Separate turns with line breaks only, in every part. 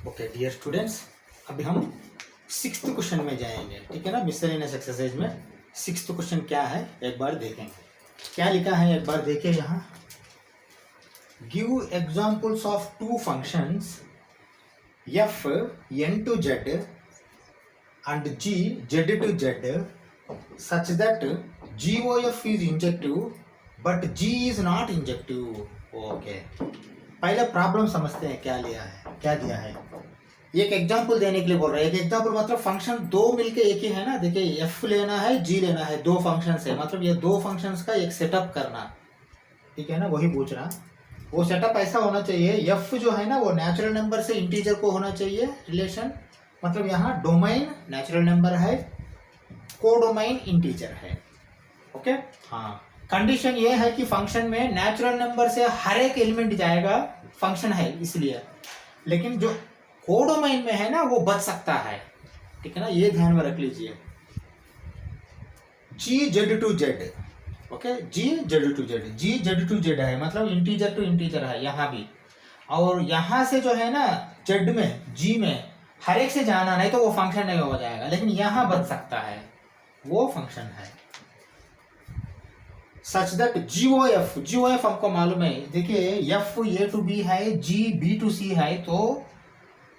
Okay dear students, अभी हम 6th question में जाएंगे। ठीक है ना। मिसलेनियस एक्सरसाइज में 6th क्वेश्चन क्या है एक बार देखेंगे। क्या लिखा है एक बार देखिए यहाँ। Give examples of two functions f n to z and g z to z such that gof is injective but g is not injective। Okay, पहले प्रॉब्लम समझते हैं क्या लिया है, क्या दिया है। एक एग्जांपल देने के लिए बोल रहा है। एक एग्जांपल मतलब फंक्शन दो मिलके एक ही है ना। देखिए एफ लेना है, जी लेना है, दो फंक्शंस है, मतलब ये दो फंक्शंस का एक सेटअप करना। ठीक है ना, वही पूछ रहा। वो सेटअप ऐसा होना चाहिए, एफ जो है ना वो नेचुरल नंबर से इंटीजर को होना चाहिए रिलेशन। मतलब यहाँ डोमेन नेचुरल नंबर है, कोडोमेन इंटीजर है। ओके हाँ, कंडीशन ये है कि फंक्शन में नेचुरल नंबर से हर एक एलिमेंट जाएगा, फंक्शन है इसलिए। लेकिन जो कोडोमेन में है ना वो बच सकता है। ठीक है ना, ये ध्यान में रख लीजिए। G Z to Z, okay, G Z to Z, G Z to Z है, मतलब इंटीजर टू इंटीजर है यहाँ भी। और यहाँ से जो है ना जेड में, जी में हर एक से जाना, नहीं तो वो फंक्शन नहीं हो जाएगा। लेकिन यहाँ बच सकता है, वो फंक्शन है। सच दैट जीओएफ हमको मालूम है। देखिए एफ ए टू बी है, जी बी टू सी है, तो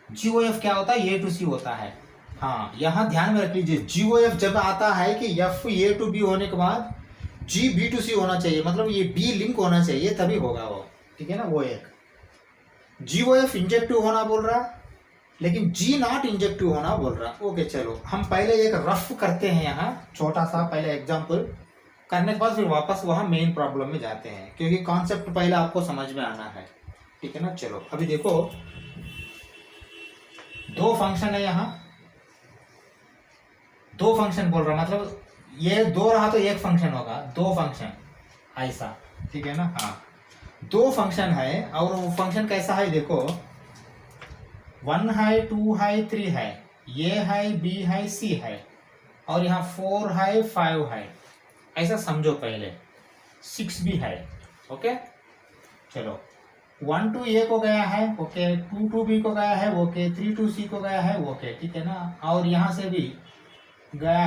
जीओएफ क्या होता है, ए टू सी होता है। हाँ, यहाँ ध्यान में रख लीजिए। जीओएफ जब आता है कि एफ ए टू बी होने के बाद जी बी टू सी होना चाहिए, मतलब ये बी लिंक होना चाहिए तभी होगा वो। ठीक है ना, वो एक जीओएफ इंजेक्टिव होना बोल रहा, लेकिन जी नॉट इंजेक्टिव होना बोल रहा। ओके चलो, हम पहले एक रफ करते हैं यहाँ, छोटा सा पहले एग्जाम्पल करने के बाद फिर वापस वहाँ मेन प्रॉब्लम में जाते हैं, क्योंकि कॉन्सेप्ट पहले आपको समझ में आना है। ठीक है ना। चलो अभी देखो, दो फंक्शन है यहाँ, दो फंक्शन बोल रहा, मतलब ये दो रहा तो एक फंक्शन होगा, दो फंक्शन ऐसा। ठीक है ना। हाँ, दो फंक्शन है और वो फंक्शन कैसा है देखो, 1 है, 2 है, 3 है, ये है, बी है, सी है, और यहाँ 4 है, 5 है, ऐसा समझो पहले। 6 भी है। ओके चलो, 1 to ए को गया है, ओके, 2 to बी को गया है, ओके, 3 to सी को गया है, ओके। ठीक है ना, और यहाँ से भी गया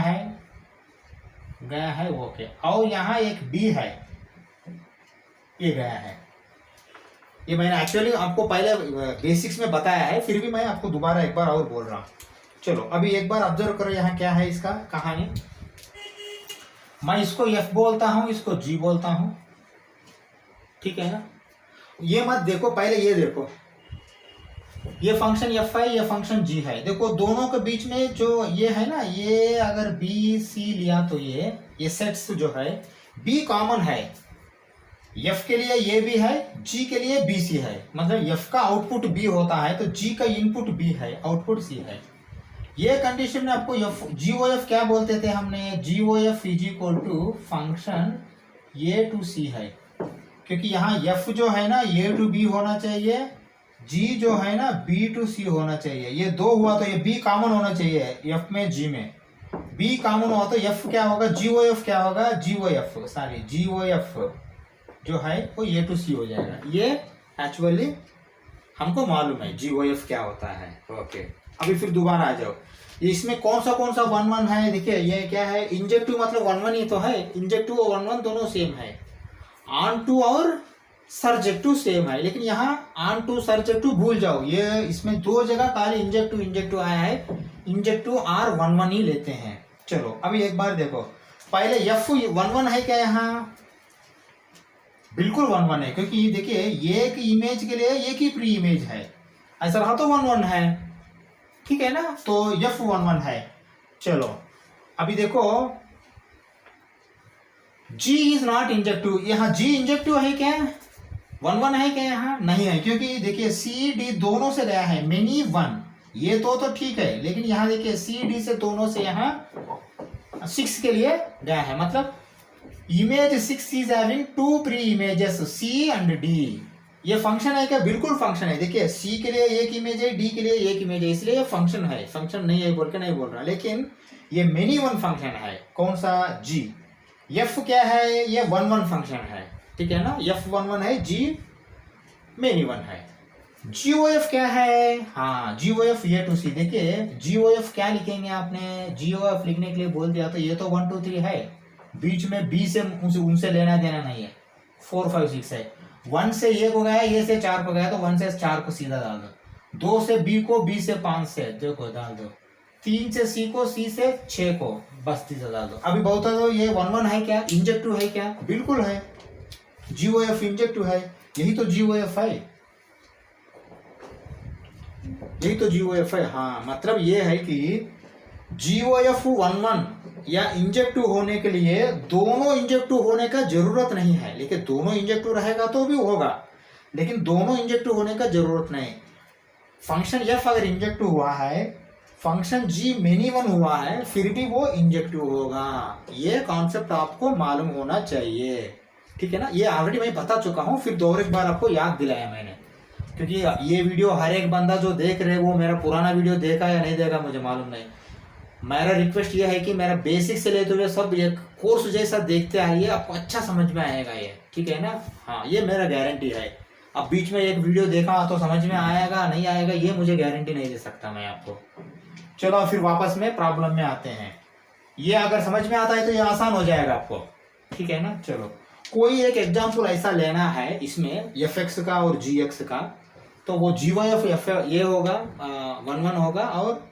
है, ओके, और यहाँ एक बी है, ये गया है। ये मैंने एक्चुअली आपको पहले बेसिक्स में बताया है, फिर भी मैं आपको दोबारा एक बार और बोल रहा हूँ। चलो अभी एक बार ऑब्जर्व करो यहाँ क्या है इसका कहानी। मैं इसको एफ बोलता हूँ, इसको जी बोलता हूँ। ठीक है ना, ये मत देखो, पहले ये देखो, ये फंक्शन एफ है, ये फंक्शन जी है। देखो दोनों के बीच में जो ये है ना, ये अगर बी सी लिया तो ये सेट्स जो है बी कॉमन है। एफ के लिए ये भी है, जी के लिए बी सी है, मतलब एफ का आउटपुट बी होता है तो जी का इनपुट बी है, आउटपुट सी है। ये कंडीशन में आपको एफ जीओएफ क्या बोलते थे हमने, GOF is equal to function A to C है, क्योंकि यहाँ एफ जो है ना ए टू बी होना चाहिए, जी जो है ना बी टू सी होना चाहिए। ये दो हुआ तो ये बी कॉमन होना चाहिए एफ में, जी में बी कॉमन हुआ तो एफ क्या होगा, जीओएफ क्या होगा, जीओएफ जो है वो ए टू सी हो जाएगा। ये एक्चुअली हमको मालूम है जीओएफ क्या होता है। ओके अभी फिर दोबारा आ जाओ, इसमें कौन सा 1 1 है। देखिए ये क्या है, इंजेक्टिव मतलब 1 1 ही तो है, इंजेक्टिव और 1 1 दोनों सेम है। ऑन टू और सरजेक्टिव सेम है, लेकिन यहाँ ऑन टू सरजेक्टिव भूल जाओ, ये इसमें दो जगह खाली इंजेक्टिव आया है, इंजेक्टिव R 1 1 ही लेते हैं। चलो अभी एक बार देखो, पहले एफ 1 1 है क्या, यहाँ बिल्कुल 1 1 है, क्योंकि देखिए एक इमेज के लिए एक ही प्री इमेज है, ऐसा रहा तो 1 1 है। ठीक है ना, तो एफ 1 1 है। चलो अभी देखो, जी इज नॉट इंजेक्टिव, यहाँ जी इंजेक्टिव है क्या, 1 1 है क्या, यहाँ नहीं है, क्योंकि देखिए सी डी दोनों से गया है, मेनी 1, ये तो ठीक है, लेकिन यहाँ देखिए सी डी से दोनों से यहाँ 6 के लिए गया है, मतलब image 6 is having 2 preimages C and D. ये फंक्शन है क्या, बिल्कुल फंक्शन है। देखिए सी के लिए एक इमेज है, डी के लिए एक इमेज है, इसलिए ये फंक्शन है, फंक्शन नहीं है बोल के नहीं बोल रहा, लेकिन ये मेनी 1 फंक्शन है। कौन सा, जी। एफ क्या है, ये 1 1 फंक्शन है। ठीक है ना, एफ 1 1 है, जी मेनी 1 है। GOF क्या है? हाँ, GOF A to C। देखिए GOF क्या लिखेंगे आपने? GOF लिखने के लिए बोल दिया तो ये तो 1 2 3 है, बीच में B से उनसे लेना देना नहीं है। 4 5 6 है, 1 से ये को गया, ये से 4 को गया, तो 1 से 4 को सीधा डाल दो, 2 से B को, B से 5 से देखो डाल दो, 3 से C को, C से 6 को बस सीधा डाल दो। अभी बहुत तो ये 1 1 है क्या? इंजेक्टिव है क्या? बिल्कुल है, GOF इंजेक्टिव है, यही तो GOF है, यही तो GOF है। हाँ, मतलब ये है कि GOF 1 1 या इंजेक्टिव होने के लिए दोनों इंजेक्टिव होने का जरूरत नहीं है, लेकिन दोनों इंजेक्टिव रहेगा तो भी होगा, लेकिन दोनों इंजेक्टिव होने का जरूरत नहीं। फंक्शन F अगर इंजेक्टिव हुआ है, फंक्शन G मेनी वन हुआ है, फिर भी वो इंजेक्टिव होगा। ये कॉन्सेप्ट आपको मालूम होना चाहिए, ठीक है ना? ये ऑलरेडी मैं बता चुका हूँ, फिर दो एक बार आपको याद दिलाया मैंने, क्योंकि ये वीडियो हर एक बंदा जो देख रहे वो मेरा पुराना वीडियो देखा या नहीं देखा मुझे मालूम नहीं। मेरा रिक्वेस्ट ये है कि मेरा बेसिक से लेते हुए सब एक कोर्स जैसा देखते आइए, आपको अच्छा समझ में आएगा ये, ठीक है ना? हाँ, ये मेरा गारंटी है। अब बीच में एक वीडियो देखा तो समझ में आएगा नहीं आएगा ये मुझे गारंटी नहीं दे सकता मैं आपको। चलो फिर वापस में प्रॉब्लम में आते हैं। ये अगर समझ में आता है तो ये आसान हो जाएगा आपको, ठीक है ना? चलो, कोई एक एग्जाम्पल ऐसा लेना है इसमें fx का और gx का, तो वो GOF ये होगा 1 1 होगा, और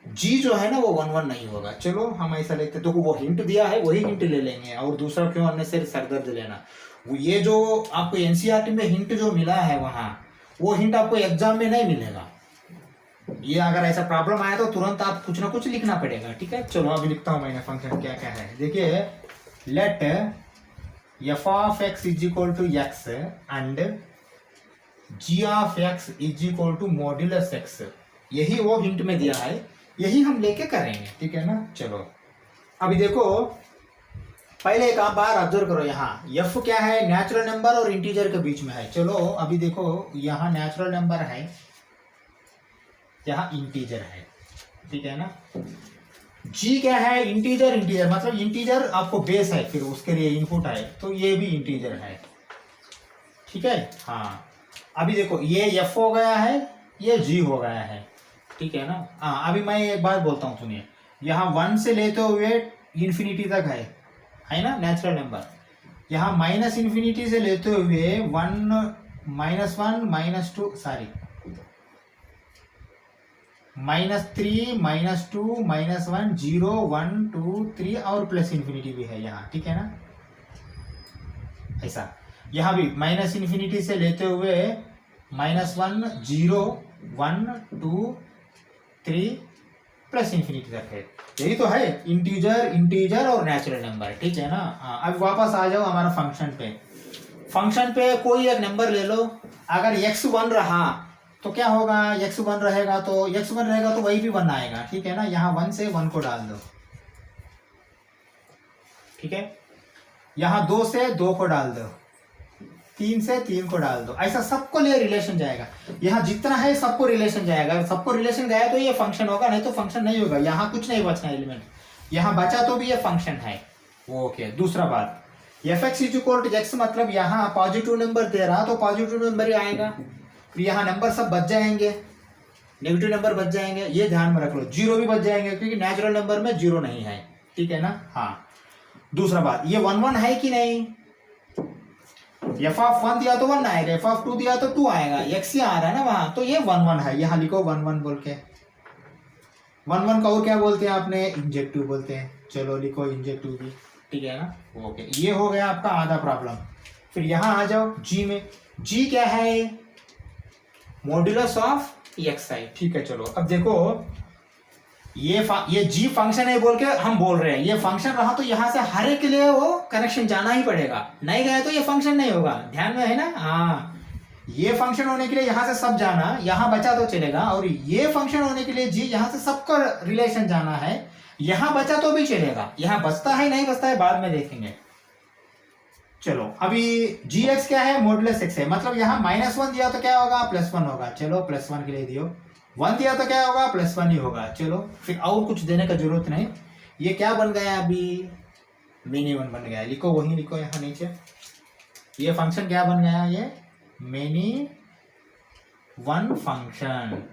G जो है ना वो 1 1 नहीं होगा। चलो हम ऐसा लेते हैं, तो वो हिंट दिया है वही हिंट ले लेंगे, और दूसरा क्यों अननेसेसरी सरदर्द लेना। वो ये जो आपको NCERT में हिंट जो मिला है वहाँ, वो हिंट आपको एग्जाम में नहीं मिलेगा। ये अगर ऐसा प्रॉब्लम आया तो तुरंत आप कुछ ना कुछ लिखना पड़ेगा, ठीक है? चलो अभी लिखता हूँ मैंने फंक्शन क्या क्या है। देखिए, let f of x is equal to x and g of x is equal to modulus x, यही वो हिंट में दिया है, यही हम लेके करेंगे, ठीक है ना? चलो अभी देखो, पहले एक आप बार ऑब्जर्व करो, यहाँ f क्या है? नेचुरल नंबर और इंटीजर के बीच में है। चलो अभी देखो, यहाँ नेचुरल नंबर है, यहाँ इंटीजर है, ठीक है ना? G क्या है? इंटीजर। इंटीजर मतलब इंटीजर आपको बेस है, फिर उसके लिए इनपुट है, तो ये भी इंटीजर है, ठीक है? हाँ, अभी देखो ये F हो गया है, ये G हो गया है, ठीक है ना? हाँ, अभी मैं एक बात बोलता हूँ सुनिए, यहाँ 1 से लेते हुए इन्फिनिटी तक है ना नेचुरल नंबर, यहाँ माइनस इन्फिनिटी से लेते हुए 1 -1 -2 सॉरी -3 -2 -1 0 1 2 3 और प्लस इन्फिनिटी भी है यहाँ, ठीक है ना? ऐसा यहाँ भी माइनस इन्फिनिटी से लेते हुए -1 0 1 2 3 प्लस इन्फिनिटी तक है। यही तो है इंटीजर, इंटीजर और नेचुरल नंबर, ठीक है ना? अब वापस आ जाओ हमारा फंक्शन पे। फंक्शन पे कोई एक नंबर ले लो, अगर x1 रहा तो क्या होगा? x1 रहेगा तो वही भी 1 आएगा, ठीक है ना? यहाँ 1 से 1 को डाल दो, ठीक है? यहाँ 2 से 2 को डाल दो, 3 से 3 को डाल दो, ऐसा सबको लिए रिलेशन जाएगा। यहाँ जितना है सबको रिलेशन जाएगा, अगर सबको रिलेशन गया तो ये फंक्शन होगा, नहीं तो फंक्शन नहीं होगा। यहाँ कुछ नहीं बचना एलिमेंट, यहाँ बचा तो भी ये फंक्शन है, ओके। दूसरा बात, fx is equal to x, मतलब यहाँ पॉजिटिव नंबर दे रहा तो पॉजिटिव नंबर ही आएगा, फिर यहाँ नंबर सब बच जाएंगे, नेगेटिव नंबर बच जाएंगे, ये ध्यान में रख लो। जीरो भी बच जाएंगे क्योंकि नेचुरल नंबर में जीरो नहीं है, ठीक है ना? हाँ, दूसरा बात, ये 1 1 है कि नहीं? f(1) दिया तो 1 आएगा, f(2) दिया तो 2 आएगा, x ही आ रहा है ना वहां, तो ये 1 1 है। यहाँ लिखो 1 1 बोल के। 1 1 का और क्या बोलते हैं आपने? इंजेक्टिव बोलते हैं। चलो लिखो इंजेक्टिव भी, ठीक है ना? ओके, ये हो गया आपका आधा प्रॉब्लम। फिर यहाँ आ जाओ g में। g क्या है? मॉड्यूलस ऑफ xi, ठीक है। चलो अब देखो, ये g फंक्शन है बोल के हम बोल रहे हैं, ये फंक्शन रहा तो यहाँ से हर एक के लिए वो कनेक्शन जाना ही पड़ेगा, नहीं गया तो ये फंक्शन नहीं होगा, ध्यान में है ना? हाँ, ये फंक्शन होने के लिए यहाँ से सब जाना, यहाँ बचा तो चलेगा, और ये फंक्शन होने के लिए g यहाँ से सबका रिलेशन जाना है, यहाँ बचा तो भी चलेगा, यहाँ बचता है नहीं बचता है बाद में देखेंगे। चलो अभी gx क्या है? मॉड्यूलस x है, मतलब यहाँ -1 दिया तो क्या होगा? +1 होगा। चलो +1 के लिए दियो, 1 दिया तो क्या होगा? +1 ही होगा। चलो फिर और कुछ देने का जरूरत नहीं। ये क्या बन गया? अभी मेनी वन बन गया, लिखो वही लिखो यहाँ नीचे। ये फंक्शन क्या बन गया? ये मेनी वन फंक्शन,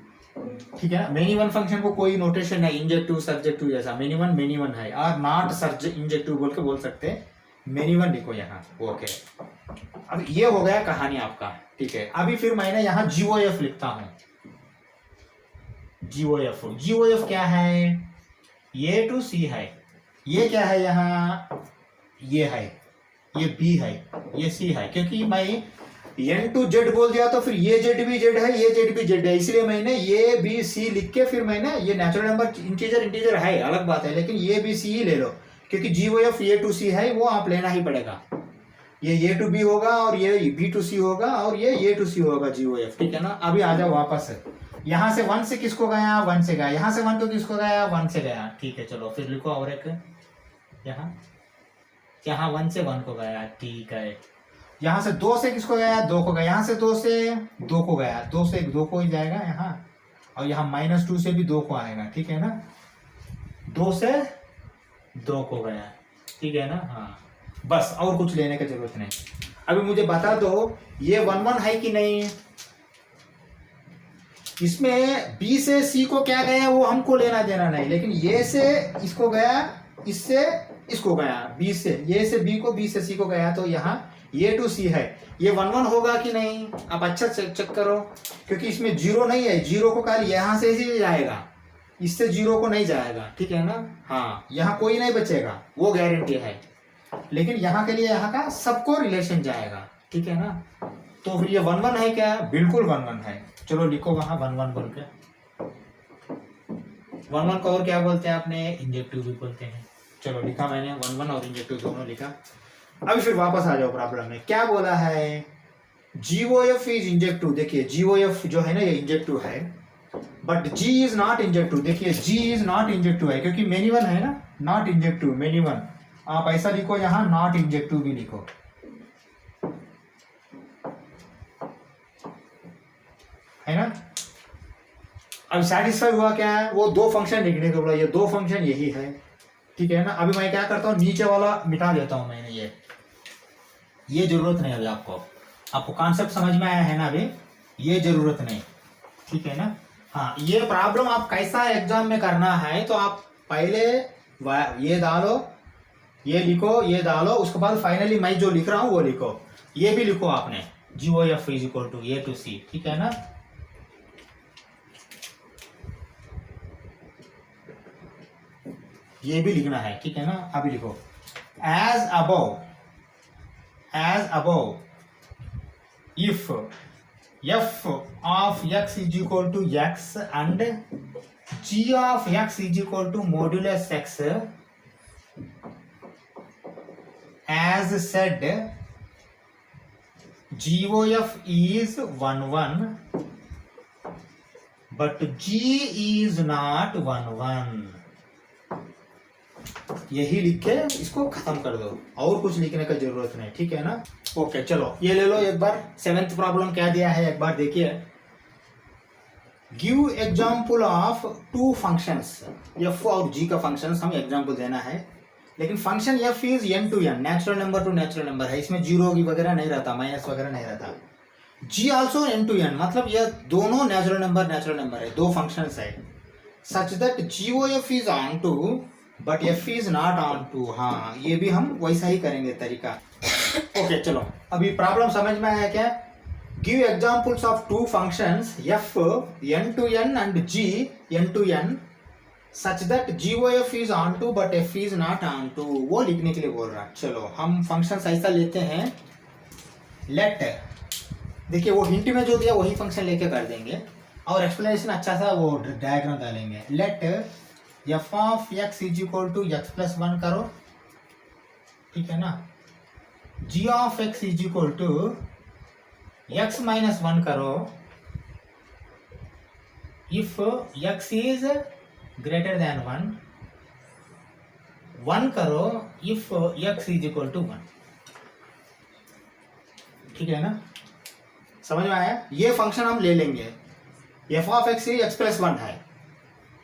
ठीक है ना। मेनी वन फंक्शन को कोई नोटेशन है इंजेक्टिव सब्जेक्टिव जैसा, मेनी वन है, और नॉट सब्जेक्ट इंजेक्टिव बोल के बोल सकते हैं, मेनी वन लिखो यहाँ। ओके, अब ये हो गया कहानी आपका, ठीक है। अभी फिर मैंने यहाँ जीओएफ लिखता हूँ। जीओएफ क्या है, ए टू सी है, ये क्या है यहाँ, ये है, ये बी है, ये सी है, क्योंकि मैं एन टू जेड बोल दिया तो फिर ये जेड भी जेड है, ये जेड भी जेड है, इसलिए मैंने ए बी सी लिख के फिर मैंने ये नेचुरल नंबर इंटीजर है अलग बात है, लेकिन ए बी सी ही ले लो, क्योंकि जीओएफ ए टू सी है, वो आप लेना ही पड़ेगा। ये ए टू बी होगा और ये बी टू सी होगा और ये ए टू सी होगा जीओएफ, ठीक है ना। अभी आ जाओ वापस, यहाँ से वन से किसको गया, वन से गया, यहाँ से वन को किसको गया, वन से गया, ठीक है। चलो फिर लिखो और एक यहाँ वन से वन को गया, ठीक है। यहाँ से दो से किसको गया, दो को गया, यहाँ से दो से दो को गया, दो से दो को ही जाएगा यहाँ, और यहाँ -2 से भी दो को आएगा, ठीक है ना। दो से दो को गया, ठीक है ना। हाँ, बस और कुछ लेने की जरूरत नहीं। अभी मुझे बता दो ये 1 1 है कि नहीं। इसमें बी से सी को क्या गया वो हमको लेना देना नहीं, लेकिन ये से इसको गया, इससे इसको गया, बी से ये से बी को, बी से सी को गया, तो यहाँ ये टू सी है, ये 1 1 होगा कि नहीं। आप अच्छा चेक करो, क्योंकि इसमें जीरो नहीं है, जीरो को खाली यहाँ से ही जाएगा, इससे जीरो को नहीं जाएगा, ठीक है ना। हाँ, यहाँ कोई नहीं बचेगा, वो गारंटी है, लेकिन यहाँ के लिए यहाँ का सबको रिलेशन जाएगा, ठीक है ना। तो फिर ये 1 1 है क्या, बिल्कुल 1 1 है। चलो लिखो वहां 1 1 बोल के। 1 1 को और क्या बोलते हैं आपने, इंजेक्टिव भी बोलते हैं। चलो लिखा मैंने 1 1 और इंजेक्टिव दोनों लिखा। अभी फिर वापस आ जाओ प्रॉब्लम में, क्या बोला है, जीओएफ इज इंजेक्टिव। देखिए जीओएफ जो है ना ये इंजेक्टिव है, but G is not injective. देखिए जी इज नॉट इंजेक्टिव है, क्योंकि मेनी वन है ना, नॉट इंजेक्टिव, मेनी वन। आप ऐसा लिखो यहाँ, नॉट इंजेक्टिव भी लिखो, है ना। अब सेटिस्फाई हुआ क्या है, वो दो फंक्शन लिखने को बोला, ये दो फंक्शन यही है, ठीक है ना। अभी मैं क्या करता हूँ, नीचे वाला मिटा देता हूँ मैंने, ये जरूरत नहीं। अभी आपको कॉन्सेप्ट समझ में आया है ना, अभी ये जरूरत नहीं, ठीक है ना। हाँ, ये प्रॉब्लम आप कैसा एग्जाम में करना है, तो आप पहले ये डालो, ये लिखो, ये डालो, उसके बाद फाइनली मैं जो लिख रहा हूँ वो लिखो। ये भी लिखो आपने, GOF is equal to A to C, ठीक है ना। ये भी लिखना है, ठीक है ना। अभी लिखो, as above if f of x is equal to x and g of x is equal to modulus x, as said GOF is 1 1 but g is not 1 1। यही लिख के इसको खत्म कर दो, और कुछ लिखने का जरूरत नहीं, ठीक है ना। ओके, चलो ये ले लो एक बार। 7th प्रॉब्लम क्या दिया है एक बार देखिए, give example of two functions, F और जी का फंक्शंस हम एग्जाम्पल देना है, लेकिन function F is n to n, natural number to natural number है, इसमें जीरो वगैरह नहीं रहता, माइनस वगैरह नहीं रहता। जी ऑल्सो n टू n, मतलब ये दोनों नेचुरल नंबर है, दो फंक्शंस है, such that GOF is onto but F is not onto. हाँ, ये भी हम वैसा ही करेंगे तरीका। ओके, चलो अभी प्रॉब्लम समझ में आया क्या। Give examples of two functions F n to n and g n to n such that GOF is onto but f is not onto, वो लिखने के लिए बोल रहा है। चलो हम फंक्शंस ऐसा लेते हैं, लेट, देखिए वो हिंट में जो दिया वही फंक्शन लेके कर देंगे, और एक्सप्लेनेशन अच्छा सा वो डायग्राम डालेंगे। Let f of x is equal to x plus 1 करो, ठीक है ना। g of x is equal to x minus 1 करो, if x is greater than 1 करो, if x is equal to 1, ठीक है ना। समझ में आया, ये फंक्शन हम ले लेंगे। f of x x plus 1 है,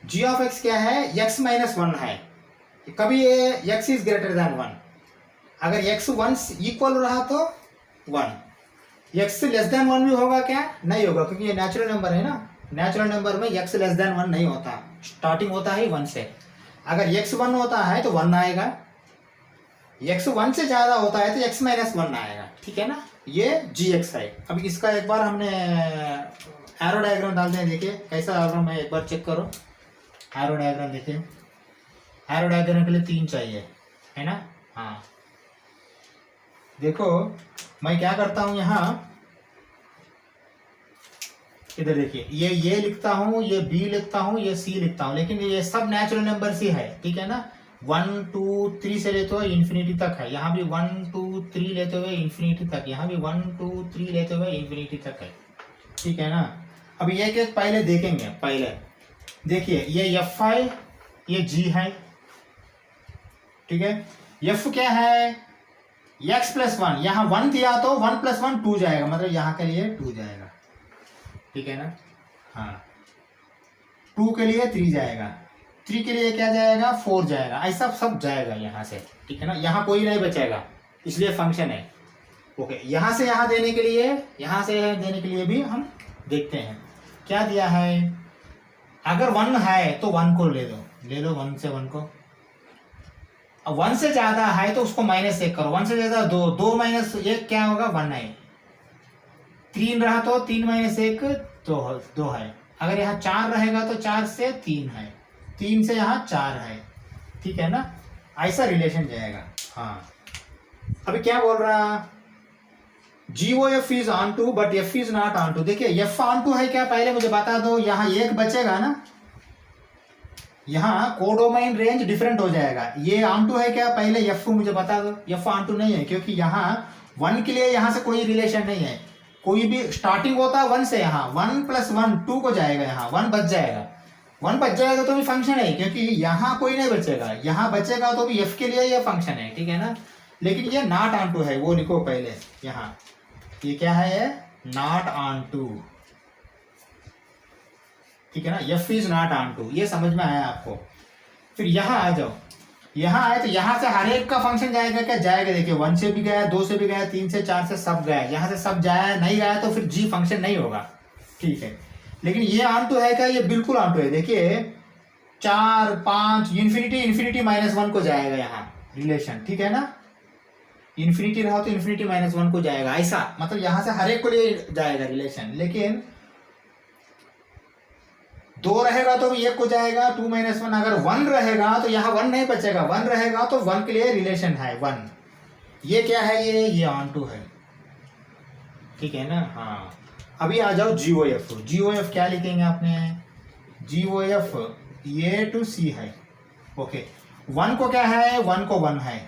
g ऑफ x क्या है, x माइनस 1 है, कभी ये x इज ग्रेटर देन 1, अगर x 1 इक्वल रहा तो 1, एक्स लेस देन 1 भी होगा क्या? नहीं होगा, क्योंकि ये नेचुरल नंबर है ना। नेचुरल नंबर में एक्स लेस देन 1 नहीं होता, स्टार्टिंग होता है 1 से। अगर एक्स 1 होता है तो 1 आएगा, एक्स 1 से ज्यादा होता है तो एक्स माइनस 1 आएगा, ठीक है ना। ये जी एक्स है। अब इसका एक बार हमने एरो डायग्राम डालते हैं, देखिए कैसा डायग्राम है, एक बार चेक करो। एरो डायग्राम देखिए, एरो डायग्राम के लिए 3 चाहिए, है ना। हाँ देखो मैं क्या करता हूं यहाँ, इधर देखिए, ये लिखता हूँ, ये बी लिखता हूँ, ये सी लिखता हूँ, लेकिन ये सब नेचुरल नंबर ही है, ठीक है ना। 1 2 3 से लेते हुए इन्फिनिटी तक है, यहाँ भी 1 2 3 लेते हुए इन्फिनिटी तक, यहाँ भी 1 2 3 लेते हुए इन्फिनिटी तक है, ठीक है ना। अब ये एक एक पहले देखेंगे। पहले देखिए, ये एफ है, ये जी है, ठीक है। एफ क्या है, एक्स प्लस 1, यहाँ 1 दिया तो 1 + 1 2 जाएगा, मतलब यहाँ के लिए 2 जाएगा, ठीक है ना। हाँ 2 के लिए 3 जाएगा, 3 के लिए क्या जाएगा, 4 जाएगा, ऐसा सब जाएगा यहाँ से, ठीक है ना। यहाँ कोई नहीं बचेगा, इसलिए फंक्शन है। ओके, यहाँ से यहाँ देने के लिए, यहाँ से देने के लिए भी हम देखते हैं क्या दिया है। अगर 1 है तो 1 को ले लो 1 से 1 को। अब 1 से ज्यादा है तो उसको -1 करो, 1 से ज्यादा 2, 2 - 1 क्या होगा, 1 है। 3 रहा तो 3 - 1 2 है। अगर यहाँ 4 रहेगा तो 4 से 3 है, 3 से यहाँ 4 है, ठीक है ना। ऐसा रिलेशन जाएगा। हाँ अभी क्या बोल रहा, GOF is onto but F is not onto. देखिए F ऑन टू है क्या, पहले मुझे बता दो। यहाँ 1 बचेगा ना, यहाँ कोडोमाइन रेंज डिफरेंट हो जाएगा। ये ऑन टू है क्या, पहले F मुझे बता दो। F ऑन टू नहीं है, क्योंकि यहाँ 1 के लिए यहाँ से कोई रिलेशन नहीं है, कोई भी स्टार्टिंग होता है 1 से, यहाँ 1 + 1 2 को जाएगा, यहाँ 1 बच जाएगा। 1 बच जाएगा तो भी फंक्शन है, क्योंकि यहाँ कोई नहीं बचेगा, यहाँ बचेगा तो भी F के लिए ये फंक्शन है, ठीक है ना। लेकिन ये नॉट ऑन टू है, वो लिखो पहले यहाँ, ये क्या है, नॉट ऑन टू, ठीक है ना। F is not onto, ये समझ में आया आपको। फिर यहाँ आ जाओ, यहाँ आए तो यहाँ से हर एक का फंक्शन जाएगा क्या, जाएगा। देखिए 1 से भी गया, 2 से भी गया, 3 से 4 से सब गया, यहाँ से सब जाया नहीं गया तो फिर जी फंक्शन नहीं होगा, ठीक है। लेकिन ये ऑन टू है क्या, ये बिल्कुल ऑन टू है। देखिए 4 5 इन्फिनिटी -1 को जाएगा यहाँ रिलेशन, ठीक है ना। इन्फिनिटी रहा तो इन्फिनिटी -1 को जाएगा, ऐसा मतलब यहाँ से हर एक को लिए जाएगा रिलेशन। लेकिन 2 रहेगा तो भी 1 को जाएगा, 2 - 1। अगर 1 रहेगा तो यहाँ 1 नहीं बचेगा, 1 रहेगा तो 1 के लिए रिलेशन है 1। ये क्या है, ये ऑन टू है, ठीक है ना। हाँ अभी आ जाओ GOF। GOF क्या लिखेंगे आपने, GOF A to C है। ओके 1 को क्या है, 1 को 1 है,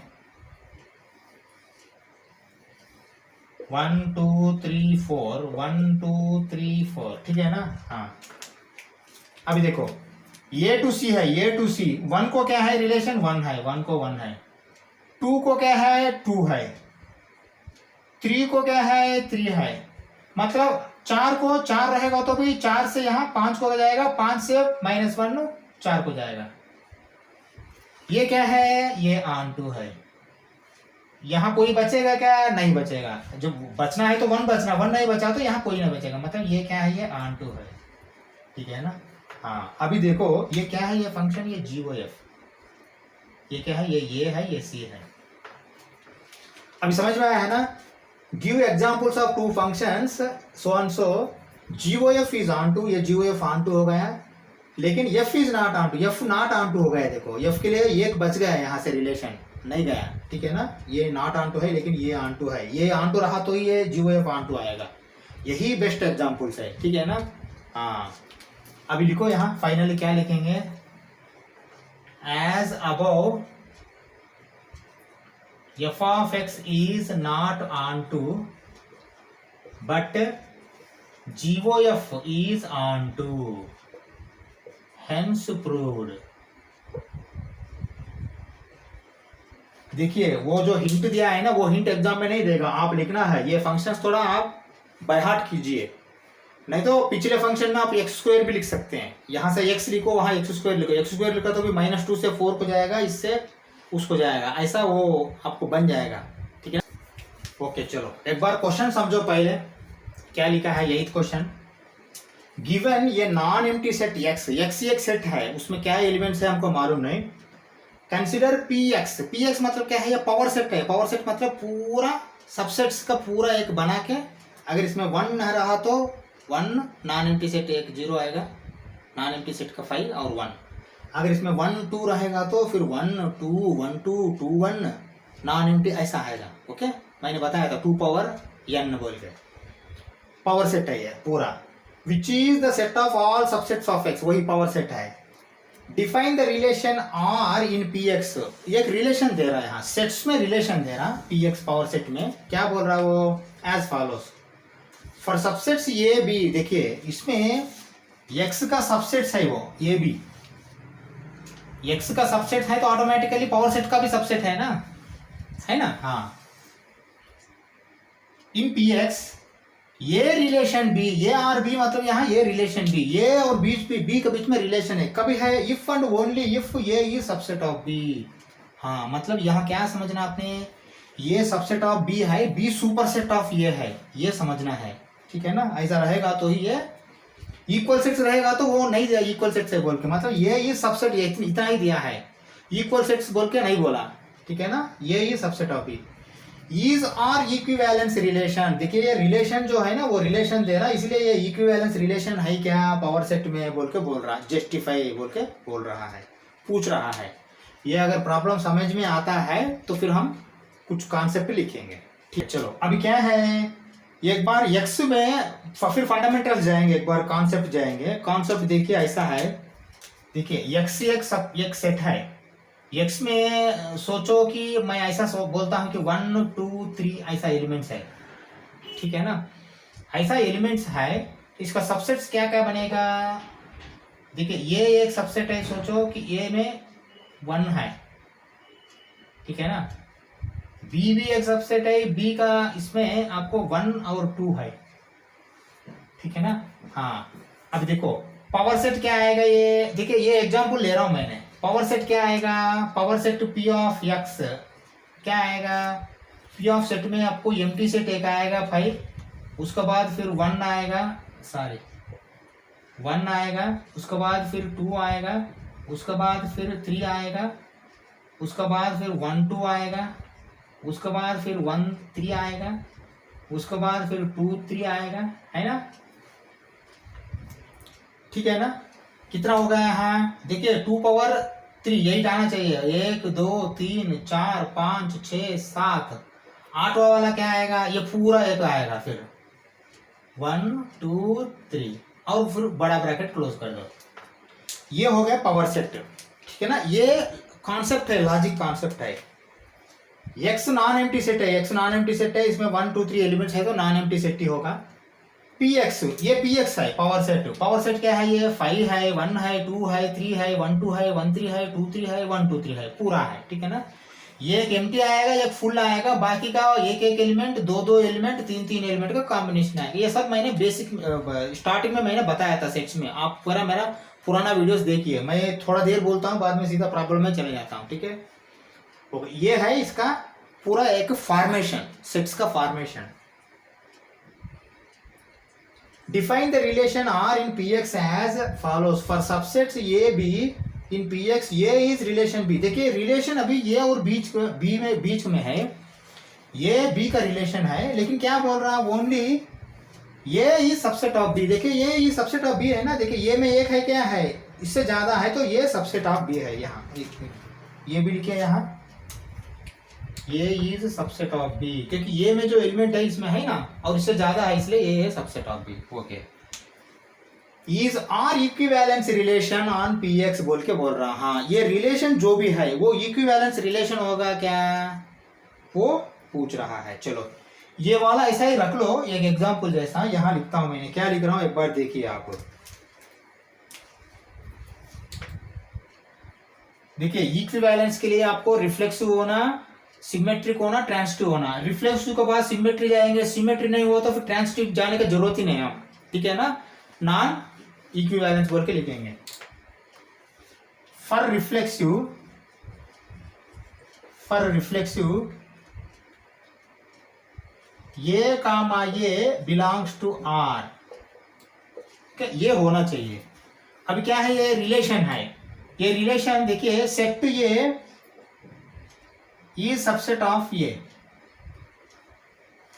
1 2 3 4, 1 2 3 4, ठीक है ना। हाँ अभी देखो A to C है, A to C। 1 को क्या है रिलेशन, 1 है, 1 को 1 है। 2 को क्या है, 2 है। 3 को क्या है, 3 है। मतलब 4 को 4 रहेगा तो भी 4 से यहाँ 5 को जाएगा, 5 से -1 4 को जाएगा। ये क्या है, ये ऑन टू है। यहाँ कोई बचेगा क्या, नहीं बचेगा। जो बचना है तो 1 बचना, 1 नहीं बचा तो यहाँ कोई नहीं बचेगा, मतलब ये क्या है, ये ऑन टू है, ठीक है ना। हाँ अभी देखो ये क्या है, ये फंक्शन, ये GOF, ये क्या है, ये है, ये C है। अभी समझ में आया है ना। Give examples of 2 functions so and so. GOF is onto, ये GOF ऑन टू हो गया, लेकिन F is not onto, F not onto हो गया। देखो F के लिए 1 बच गया, यहाँ से रिलेशन नहीं गया, ठीक है ना। ये नॉट ऑन टू है, लेकिन ये ऑन टू है। ये ऑन टू रहा तो ये GOF ऑन टू आएगा। यही बेस्ट एग्जांपल्स है, ठीक है ना। हाँ अभी लिखो यहाँ फाइनली क्या लिखेंगे, as above f of x is not on to but GOF is on to, hence proved। देखिए वो जो हिंट दिया है ना, वो हिंट एग्जाम में नहीं देगा, आप लिखना है। ये फंक्शंस थोड़ा आप बाय हार्ट कीजिए, नहीं तो पिछले फंक्शन में आप x² भी लिख सकते हैं। यहाँ से x लिखो, वहाँ x² लिखो। x² लिखा तो भी -2 से 4 को जाएगा, इससे उसको जाएगा, ऐसा वो आपको बन जाएगा, ठीक है। ओके चलो एक बार क्वेश्चन समझो पहले। क्या लिखा है, यही क्वेश्चन। गिवन ये non empty set x, x एक सेट है, उसमें क्या एलिमेंट्स है हमको मालूम नहीं। Consider P x, P x मतलब क्या है, ये पावर सेट है। पावर सेट मतलब पूरा सबसेट्स का पूरा एक बना के, अगर इसमें 1 रहा तो 1 नॉन एम्प्टी सेट, एक 0 आएगा, नॉन एम्प्टी सेट का 5 और 1। अगर इसमें 1 2 रहेगा तो फिर 1 2 1 2 2 1 नॉन एम्प्टी ऐसा आएगा। ओके, मैंने बताया था 2 पावर n बोल के पावर सेट है ये पूरा। Which is the set of all subsets of x, वही पावर सेट है। Define the relation r in px, एक रिलेशन दे रहा है यहाँ, सेट्स में रिलेशन दे रहा px पावर सेट में। क्या बोल रहा है वो, as follows for subsets A B. देखिए इसमें x का सबसेट्स है वो ए बी, x का सबसेट है तो ऑटोमेटिकली पावर सेट का भी सबसेट है ना, हाँ। इन px ये रिलेशन बी, ये आर बी मतलब यहाँ ये रिलेशन बी, ये और बीच बी के बीच में रिलेशन है, कभी है इफ एंड ओनली इफ ये इज सबसेट ऑफ बी। हाँ, मतलब यहाँ क्या समझना आपने, ये सबसेट ऑफ बी है, बी सुपर सेट ऑफ ये है, ये समझना है, ठीक है ना। ऐसा रहेगा तो ही ये इक्वल सेट्स रहेगा तो वो नहीं दिया इक्वल सेट्स है बोल के, मतलब ये इज सबसेट, ये इतना ही दिया है, इक्वल सेट्स बोल के नहीं बोला, ठीक है ना। ये is subset of B. Is R equivalence relation, देखिए ये रिलेशन जो है ना वो रिलेशन दे रहा है, इसलिए ये इक्विवेलेंस रिलेशन है क्या पावर सेट में बोल के बोल रहा है, जस्टिफाई बोल के बोल रहा है, पूछ रहा है। ये अगर प्रॉब्लम समझ में आता है तो फिर हम कुछ कॉन्सेप्ट लिखेंगे, ठीक। चलो अभी क्या है, एक बार एक्स में फिर फंडामेंटल जाएंगे, एक बार कॉन्सेप्ट जाएंगे। कॉन्सेप्ट देखिए ऐसा है, देखिए एक्स एक सेट है, एक्स में सोचो कि मैं ऐसा बोलता हूं कि 1 2 3 ऐसा एलिमेंट्स है, ठीक है ना। ऐसा एलिमेंट्स है, इसका सबसेट्स क्या क्या बनेगा, देखिए ये एक सबसेट है, सोचो कि ए में 1 है, ठीक है ना। बी भी एक सबसेट है, बी का इसमें आपको 1 और 2 है, ठीक है ना। हाँ, अब देखो पावर सेट क्या आएगा, ये देखिए ये एग्जांपल ले रहा हूं मैंने। पावर सेट क्या आएगा, power set P of x क्या आएगा, पी ऑफ सेट में आपको एम्प्टी सेट एक आएगा 5, उसके बाद फिर 1 आएगा, 1 आएगा, उसके बाद फिर 2 आएगा, उसके बाद फिर 3 आएगा, उसके बाद फिर 1 2 आएगा, उसके बाद फिर 1 3 आएगा, उसके बाद फिर 2 3 आएगा, है ना, ठीक है ना। कितना हो गया यहाँ, देखिए 2 पावर 3 8 आना चाहिए, 1 2 3 4 5 6 7 8 वाला क्या आएगा, ये पूरा एक आएगा, फिर 1 2 3 और फिर बड़ा ब्रैकेट क्लोज कर दो। ये हो गया पावर सेट, ठीक है ना। ये कॉन्सेप्ट है, लॉजिक कॉन्सेप्ट है। एक्स नॉन एम्प्टी सेट है, एक्स नॉन एम्प्टी सेट है, इसमें 1 2 3 एलिमेंट्स है तो नॉन एम्प्टी सेट ही होगा। पी एक्स, ये पी एक्स है पावर सेट। पावर सेट क्या है, ये 5 है 1 है 2 है 3 है 1 2 है 1 3 है 2 3 है 1 2 3 है, पूरा है, ठीक है ना। ये एक एम्प्टी आएगा, एक फुल आएगा, बाकी का एक एक एलिमेंट, दो एलिमेंट, तीन एलिमेंट का कॉम्बिनेशन आएगा। ये सब मैंने बेसिक स्टार्टिंग में मैंने बताया था सेट्स में, आप पूरा मेरा पुराना वीडियोस देखिए। मैं थोड़ा देर बोलता हूँ, बाद में सीधा प्रॉब्लम में चले जाता हूँ, ठीक है। ये है इसका पूरा एक फॉर्मेशन, सेट्स का formation. Define the relation R in Px as follows. For subsets A, B in Px, A is relation B. देखिए रिलेशन अभी ये और बीच में है, ये B का रिलेशन है, लेकिन क्या बोल रहा है, ओनली ये ही सबसेट ऑफ B। देखिए ये ही सबसेट ऑफ B है ना, देखिए ये में एक है, क्या है, इससे ज्यादा है तो ये सबसेट ऑफ B है। यहाँ ये भी लिखिए, यहाँ ये इज सबसेट ऑफ बी, क्योंकि ये में जो एलिमेंट है इसमें है ना, और इससे ज्यादा है, इसलिए ये है subset of B. Okay, is R equivalence relation on P X बोल के बोल रहा। हाँ, ये रिलेशन जो भी है वो इक्विवेलेंस रिलेशन होगा क्या, वो पूछ रहा है। चलो ये वाला ऐसा ही रख लो, एक एग्जाम्पल जैसा। यहाँ लिखता हूं मैंने, क्या लिख रहा हूं एक बार देखिए आप। देखिए इक्विवेलेंस के लिए आपको रिफ्लेक्सिव होना, सिमेट्रिक होना, ट्रांसिटिव होना। रिफ्लेक्सिव के बाद सिमेट्री जाएंगे, सिमेट्री नहीं हुआ तो फिर ट्रांसिटिव जाने की जरूरत ही नहीं है, ठीक है ना। नॉन इक्विवेलेंस बोल के लिखेंगे। फॉर रिफ्लेक्सिव ये कामा ये बिलोंग्स टू आर, ये होना चाहिए। अभी क्या है, ये रिलेशन है, ये रिलेशन देखिए सेट ये सबसेट ऑफ ये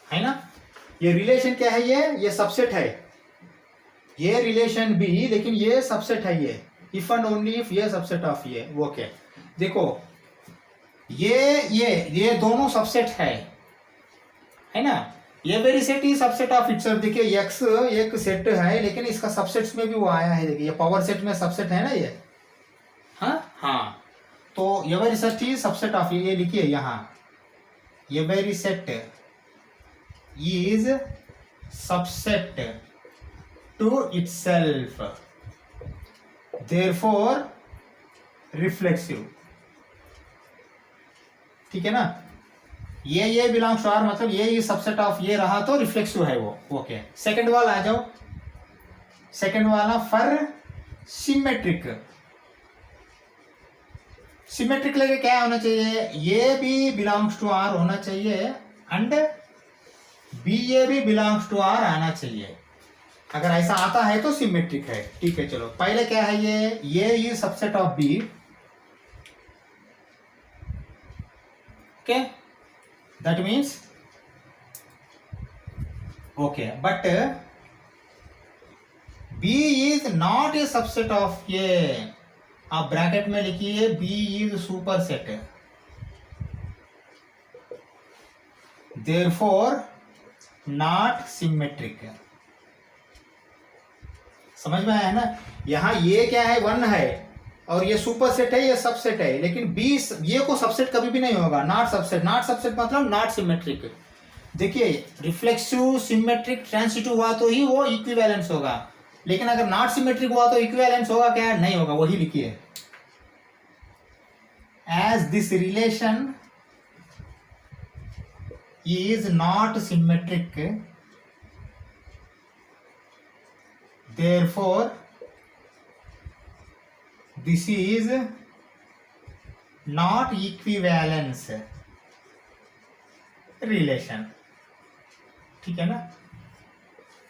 है ना, ये रिलेशन क्या है, ये सबसेट है, ये रिलेशन भी, लेकिन ये सबसेट है, ये इफ एंड ओनली इफ ये सबसेट ऑफ ये। ओके देखो ये दोनों सबसेट है ना, ये वेरी सेट ही सबसेट ऑफ इटसेल्फ। देखिए एक्स एक सेट है, लेकिन इसका सबसेट्स में भी वो आया है, देखिए ये पावर सेट में सबसेट है ना ये, हाँ तो ये वेरी सेट ही सबसेट ऑफ ये लिखिए यहाँ, ये very set is subset to itself, therefore reflexive. ठीक है ना, ये बिलोंग्स टू आर, मतलब ये सबसेट ऑफ ये रहा तो रिफ्लेक्सिव है वो। ओके सेकंड वाला आ जाओ, सेकंड वाला फॉर सिमेट्रिक। सिमेट्रिक लगे क्या होना चाहिए, ये भी बिलोंग्स टू आर होना चाहिए एंड बी ये भी बिलोंग्स टू आर आना चाहिए। अगर ऐसा आता है तो सिमेट्रिक है। ठीक है चलो, पहले क्या है, ये subset of B. Okay that means okay, but B is not a subset of A, आप ब्रैकेट में लिखिए B is superset, therefore not symmetric। समझ में आया ना, यहाँ ये क्या है, 1 है और ये सुपर सेट है, ये सबसेट है, लेकिन बी ये को सबसेट कभी भी नहीं होगा, नॉट सबसेट। नॉट सबसेट मतलब नॉट सिमेट्रिक। देखिए रिफ्लेक्सिव सिमेट्रिक ट्रांसिटिव हुआ तो ही वो इक्विवेलेंस होगा, लेकिन अगर नॉट सिमेट्रिक हुआ तो इक्विवेलेंस होगा क्या, नहीं होगा। वही लिखिए, as this relation is not symmetric, therefore this is not equivalence relation। ठीक है ना,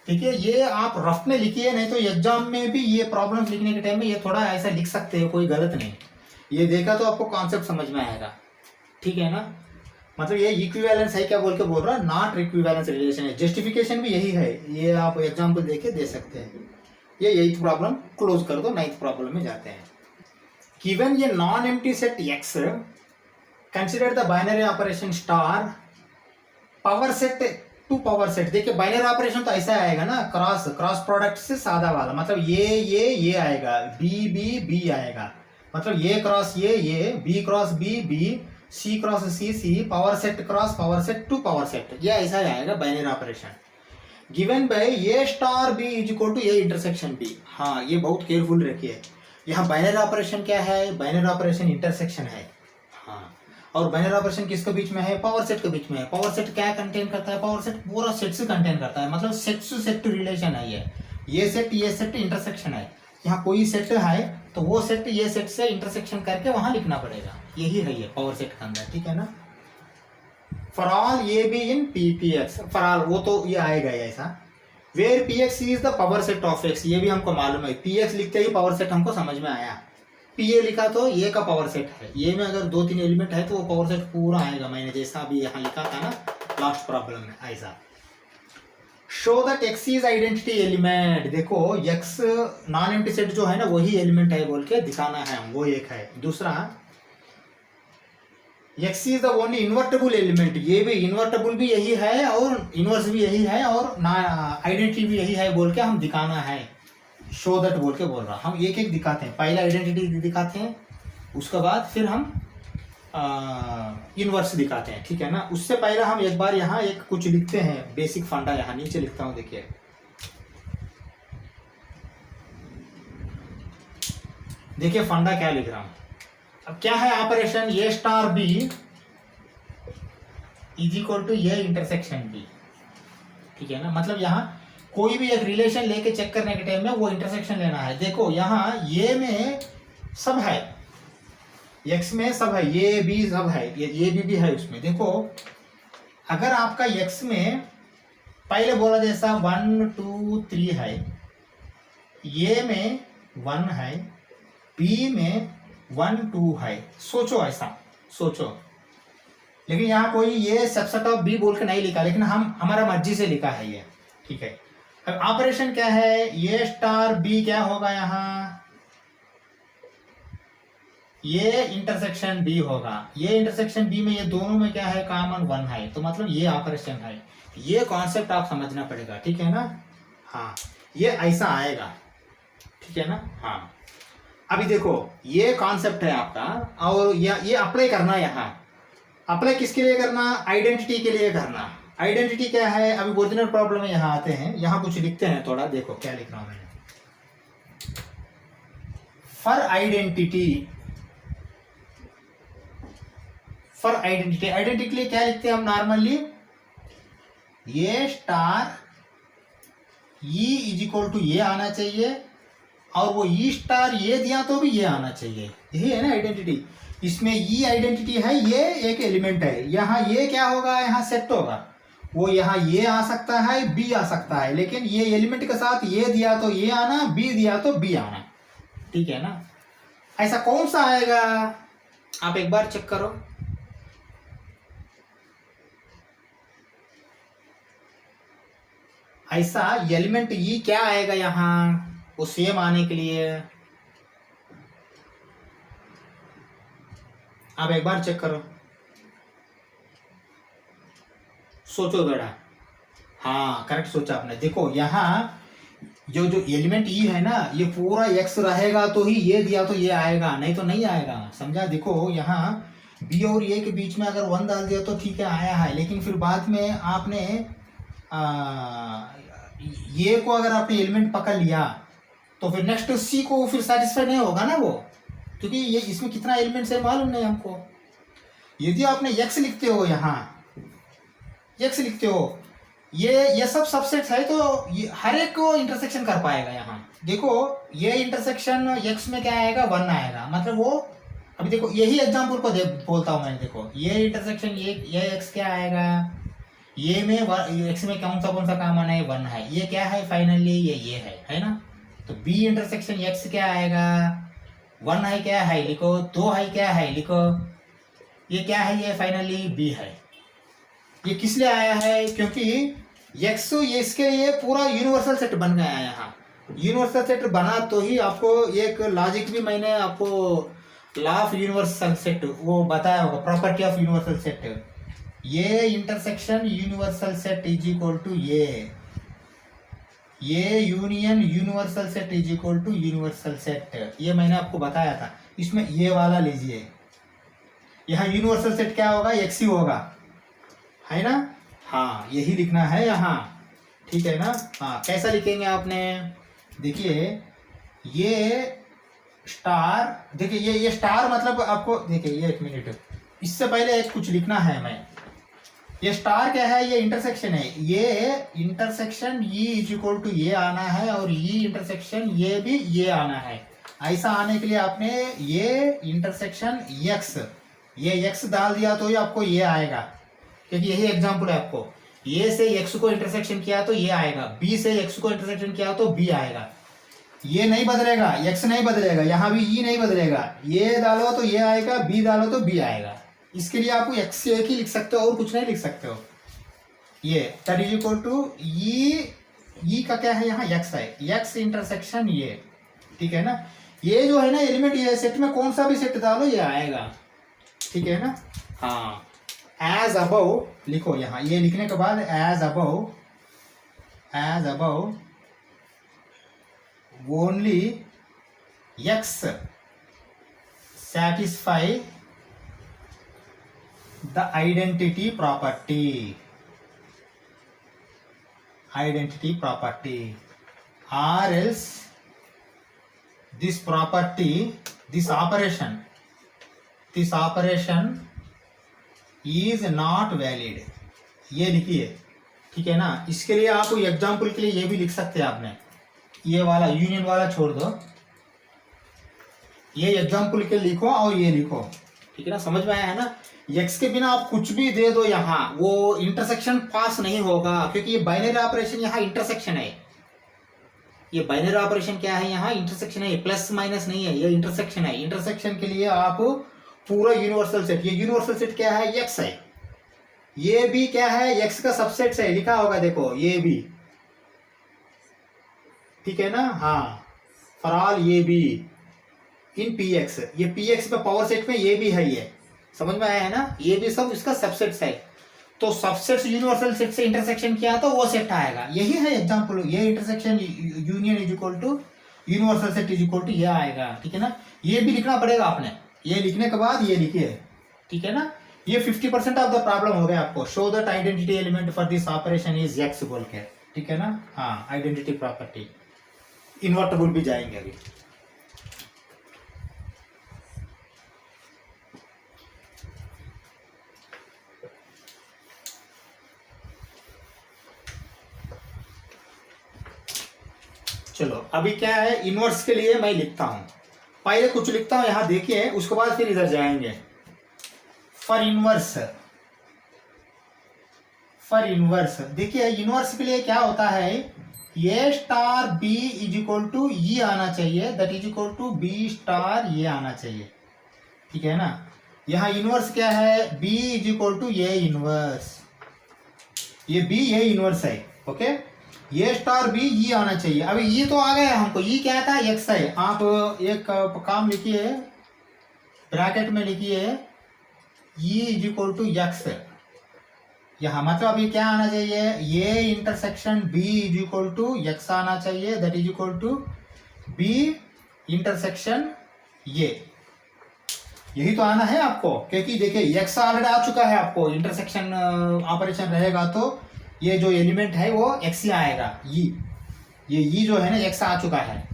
ठीक है, ये आप रफ में लिखिए, नहीं तो एग्जाम में भी ये प्रॉब्लम्स लिखने के टाइम में ये थोड़ा ऐसा लिख सकते हो, कोई गलत नहीं। ये देखा तो आपको कॉन्सेप्ट समझ में आएगा। ठीक है ना, मतलब ये इक्विवेलेंस है क्या बोल के बोल रहा, नॉट इक्विवेलेंस रिलेशन है। जस्टिफिकेशन भी यही है, ये आप एग्जाम्पल देके दे सकते हैं। ये 8th प्रॉब्लम क्लोज कर दो, 9th प्रॉब्लम में जाते हैं। Given a non-empty set X, consider the binary operation star power set to power set। देखिए बाइनरी ऑपरेशन तो ऐसा आएगा ना, क्रॉस प्रोडक्ट से सादा वाला, मतलब ये आएगा, बी आएगा, मतलब ये क्रॉस ये B cross B C cross C power set cross power set to power set, ये ऐसा आएगा binary operation. Given by A star B is equal to A intersection B. हाँ ये बहुत केयरफुल रखिए, यहाँ बाइनरी ऑपरेशन क्या है, बाइनरी ऑपरेशन इंटरसेक्शन है। हाँ, और बाइनरी ऑपरेशन किसके बीच में है, पावर सेट के बीच में है। पावर सेट क्या कंटेन करता है, पावर सेट पूरा सेट से कंटेन करता है, मतलब सेट टू सेट रिलेशन है ये सेट इंटरसेक्शन है। यहाँ कोई सेट है तो वो सेट ये सेट से इंटरसेक्शन करके वहां लिखना पड़ेगा, यही है ये पावर सेट के अंदर। ठीक है ना, for all A B in P X, for all वो तो ये आएगा ऐसा, where P X is the power set of X, ये भी हमको मालूम है। पी एक्स लिखते ही पावर सेट हमको समझ में आया, पी ए लिखा तो ये का पावर सेट है, ये में अगर 2-3 एलिमेंट है तो वो पावर सेट पूरा आएगा। मैंने जैसा अभी यहाँ लिखा था ना लास्ट प्रॉब्लम में ऐसा। Show that x is identity element, देखो एक्स नॉन एम्प्टी सेट जो है ना वही एलिमेंट है बोल के दिखाना है, वो एक है। दूसरा x is the only invertible element, ये भी इन्वर्टेबल भी यही है और इनवर्स भी यही है और आइडेंटिटी भी यही है बोल के हम दिखाना है। शो दैट बोल के बोल रहा, हम एक एक दिखाते हैं, पहले आइडेंटिटी दिखाते हैं, उसके बाद फिर हम इनवर्स दिखाते हैं। ठीक है ना, उससे पहले हम एक बार यहाँ एक कुछ लिखते हैं, बेसिक फंडा यहाँ नीचे लिखता हूँ, देखिए देखिए फंडा क्या लिख रहा हूँ। अब क्या है operation, A star B is equal to A intersection B. ठीक है ना, मतलब यहाँ कोई भी एक रिलेशन लेके चेक करने के टाइम में वो इंटरसेक्शन लेना है। देखो यहाँ ये में सब है, एक्स में सब है, ये बी सब है, ये बी भी है उसमें। देखो अगर आपका एक्स में पहले बोला जैसा 1 2 3 है, ए में 1 है, बी में 1 2 है, सोचो ऐसा सोचो। लेकिन यहाँ कोई ये सबसेट ऑफ बी बोल के नहीं लिखा, लेकिन हम हमारा मर्जी से लिखा है ये, ठीक है। अब ऑपरेशन क्या है, ए स्टार बी क्या होगा यहाँ, ये इंटरसेक्शन बी होगा, ये इंटरसेक्शन बी में ये दोनों में क्या है, कॉमन 1 है, तो मतलब ये ऑपरेशन है। ये कॉन्सेप्ट आप समझना पड़ेगा, ठीक है ना। हाँ, ये ऐसा आएगा, ठीक है ना। हाँ, अभी देखो ये कॉन्सेप्ट है आपका, और ये अप्लाई करना, यहाँ अप्लाई किसके लिए करना, आइडेंटिटी के लिए करना। आइडेंटिटी क्या है, अभी ओरिजिनल प्रॉब्लम में यहाँ आते हैं, यहाँ कुछ लिखते हैं, थोड़ा देखो क्या लिख रहा हूं मैंने। For identity, for identity, identity के लिए क्या लिखते हैं हम नॉर्मली, ये star E is equal to ये आना चाहिए, और वो ई स्टार ये दिया तो भी ये आना चाहिए, यही है ना आइडेंटिटी। इसमें ई आइडेंटिटी है, ये एक एलिमेंट है, यहाँ ये क्या होगा, यहाँ सेट होगा, वो यहाँ ये आ सकता है, बी आ सकता है, लेकिन ये एलिमेंट के साथ ये दिया तो ये आना, बी दिया तो बी आना, ठीक है ना। ऐसा कौन सा आएगा, आप एक बार चेक करो। ऐसा एलिमेंट ई क्या आएगा यहाँ, वो सेम आने के लिए आप एक बार चेक करो, सोचो बेटा। हाँ, करेक्ट सोचा आपने। देखो यहाँ जो एलिमेंट ई है ना, ये पूरा एक्स रहेगा तो ही ये दिया तो ये आएगा, नहीं तो नहीं आएगा, समझा। देखो यहाँ बी और ए के बीच में अगर 1 डाल दिया तो ठीक है, आया है, लेकिन फिर बाद में आपने ये को अगर आपने एलिमेंट पकड़ लिया तो फिर नेक्स्ट सी को फिर सेटिस्फाई नहीं होगा ना वो, क्योंकि ये इसमें कितना एलिमेंट्स है मालूम नहीं हमको। यदि आपने एक्स लिखते हो, यहाँ एक्स लिखते हो, ये सब सबसेट्स है, तो ये हर एक को इंटरसेक्शन कर पाएगा। यहाँ देखो ये इंटरसेक्शन एक्स में क्या आएगा, 1 आएगा, मतलब वो अभी देखो यही एग्जांपल को बोलता हूँ मैंने। देखो ये इंटरसेक्शन ये एक्स क्या आएगा, ये में एक्स में कौन सा कॉमन है, 1 है, ये क्या है फाइनली, ये है ना। तो बी इंटरसेक्शन एक्स क्या आएगा, 1 है, क्या है लिखो, 2 है, क्या है लिखो, ये क्या है, ये फाइनली बी है। ये किस लिए आया है, क्योंकि एक्स ये इसके लिए पूरा यूनिवर्सल सेट बन गया है। यहाँ यूनिवर्सल सेट बना तो ही आपको एक लॉजिक भी मैंने आपको लॉ ऑफ यूनिवर्सल सेट वो बताया होगा, प्रॉपर्टी ऑफ यूनिवर्सल सेट। ये intersection universal set is equal to ये union universal set is equal to universal set, ये मैंने आपको बताया था। इसमें ये वाला लीजिए, यहाँ यूनिवर्सल सेट क्या होगा, एक्स ही होगा, है ना। हाँ, यही लिखना है यहाँ, ठीक है ना। हाँ, कैसा लिखेंगे आपने, देखिए ये स्टार, देखिए ये स्टार मतलब आपको, देखिए ये एक मिनट, इससे पहले एक कुछ लिखना है मैं। ये स्टार क्या है, ये इंटरसेक्शन है, ये intersection E is equal to ये आना है, और ई इंटरसेक्शन ये भी ये आना है। ऐसा आने के लिए आपने ये इंटरसेक्शन एक्स, ये एक्स डाल दिया तो ही आपको ये आएगा, क्योंकि यही एग्जांपल है आपको। ए से एक्स को इंटरसेक्शन किया तो ये आएगा, बी से एक्स को इंटरसेक्शन किया तो बी आएगा। ये नहीं बदलेगा, एक्स नहीं बदलेगा, यहाँ भी ई नहीं बदलेगा, ये डालो तो ये आएगा, बी डालो तो बी आएगा। इसके लिए आपको एक्स एक ही लिख सकते हो और कुछ नहीं लिख सकते हो। ये दैट इज इक्वल टू ई का क्या है, यहाँ एक्स है, एक्स इंटरसेक्शन ये, ठीक है ना। ये जो है ना एलिमेंट, ये सेट में कौन सा भी सेट डालो ये आएगा, ठीक है ना। हाँ, एज अबव लिखो यहाँ, ये लिखने के बाद as above only X satisfy the identity property or else this property, this operation is not valid। ये लिखिए, ठीक है ना। इसके लिए आप एग्जाम्पल के लिए ये भी लिख सकते हैं आपने, ये वाला यूनियन वाला छोड़ दो, ये एग्जाम्पल के लिखो और ये लिखो, ठीक है ना। समझ में आया है ना। एक्स के बिना आप कुछ भी दे दो यहाँ, वो इंटरसेक्शन पास नहीं होगा, क्योंकि ये बाइनरी ऑपरेशन यहाँ इंटरसेक्शन है। ये बाइनरी ऑपरेशन क्या है, यहाँ इंटरसेक्शन है, प्लस माइनस नहीं है, ये इंटरसेक्शन है। इंटरसेक्शन के लिए आप पूरा यूनिवर्सल सेट, ये यूनिवर्सल सेट क्या है, एक्स है। ये भी क्या है, एक्स का सबसेट है, लिखा होगा देखो, ये भी, ठीक है ना। हाँ, फॉर ऑल ये भी इन पी एक्स, ये पी एक्स में पावर सेट में ये भी है, ये समझ में आया है ना, ये भी सब इसका सबसेट्स है। तो सबसेट्स यूनिवर्सल सेट से इंटरसेक्शन किया तो वो सेट आएगा, यही है एग्जांपल। ये intersection union is equal to universal set is equal to ये आएगा, ठीक है ना। ये भी लिखना पड़ेगा आपने, ये लिखने के बाद ये लिखिए, ठीक है ना। ये 50% ऑफ द प्रॉब्लम हो गया आपको। Show that identity element for this operation is x बोल के, ठीक है ना। हाँ, आइडेंटिटी प्रॉपर्टी इन्वर्टेबल भी जाएंगे अभी। चलो अभी क्या है, इनवर्स के लिए मैं लिखता हूं, पहले कुछ लिखता हूं यहां देखिए, उसके बाद फिर इधर जाएंगे। फॉर इनवर्स देखिए, इनवर्स के लिए क्या होता है, A star B is equal to E आना चाहिए, that is equal to B star ये आना चाहिए, ठीक है ना। यहाँ इनवर्स क्या है, B is equal to A inverse, ये बी ए इनवर्स है, ओके। ये स्टार बी ई आना चाहिए। अभी ये तो आ गया हमको, ये क्या था, एक्स है। आप एक काम लिखिए, ब्रैकेट में लिखिए E is equal to X, यहाँ मतलब अभी क्या आना चाहिए, ये intersection B is equal to X आना चाहिए, that is equal to B intersection ये, यही तो आना है आपको। क्योंकि देखिए एक्स ऑलरेडी आ चुका है आपको, इंटरसेक्शन ऑपरेशन रहेगा तो ये जो एलिमेंट है वो एक्स ही आएगा। ये ई जो है ना, एक्स आ चुका है।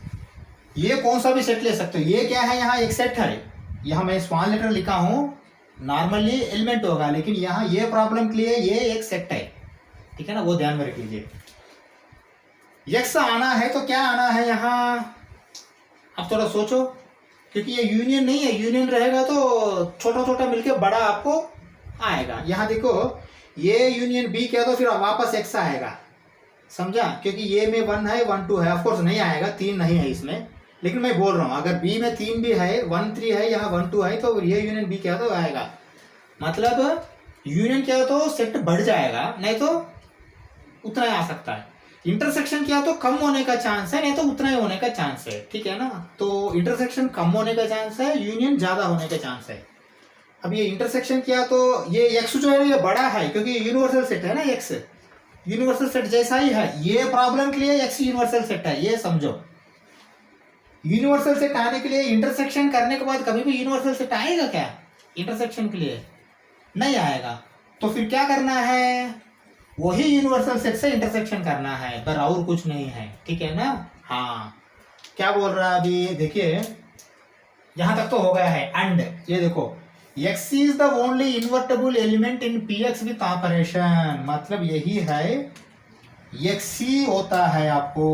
ये कौन सा भी सेट ले सकते हो, ये क्या है, यहाँ एक सेट है, यहाँ मैं स्मॉल लेटर लिखा हूँ, नॉर्मली एलिमेंट होगा, लेकिन यहाँ ये प्रॉब्लम के लिए ये एक सेट है, ठीक है ना, वो ध्यान में रख लीजिए। एक्स आना है तो क्या आना है यहाँ, अब थोड़ा सोचो, क्योंकि ये यूनियन नहीं है, यूनियन रहेगा तो छोटा छोटा मिलके बड़ा आपको आएगा। यहाँ देखो, ये यूनियन बी किया तो फिर वापस एक्स आएगा, समझा, क्योंकि ये में 1 है 1 2 है, ऑफकोर्स नहीं आएगा, 3 नहीं है इसमें, लेकिन मैं बोल रहा हूँ अगर बी में 3 भी है, 1 3 है, यहाँ 1 2 है, तो ये यूनियन बी क्या तो आएगा, मतलब यूनियन क्या तो सेट बढ़ जाएगा, नहीं तो उतना ही आ सकता है। इंटरसेक्शन किया तो कम होने का चांस है, नहीं तो उतना ही होने का चांस है, ठीक है ना। तो इंटरसेक्शन कम होने का चांस है, यूनियन ज्यादा होने का चांस है। अब ये इंटरसेक्शन किया तो ये एक्स जो है ये बड़ा है, क्योंकि यूनिवर्सल सेट है ना, एक्स यूनिवर्सल सेट जैसा ही है। ये प्रॉब्लम के लिए एक्स यूनिवर्सल सेट है, ये समझो। यूनिवर्सल सेट आने के लिए इंटरसेक्शन करने के बाद कभी भी यूनिवर्सल सेट आएगा क्या, इंटरसेक्शन के लिए नहीं आएगा। तो फिर क्या करना है, वही यूनिवर्सल सेट से इंटरसेक्शन करना है, पर और कुछ नहीं है, ठीक है ना। हाँ, क्या बोल रहा है अभी देखिए, यहां तक तो हो गया है। एंड ये देखो, x is the only invertible element in px with operation, मतलब यही है, x ही होता है आपको,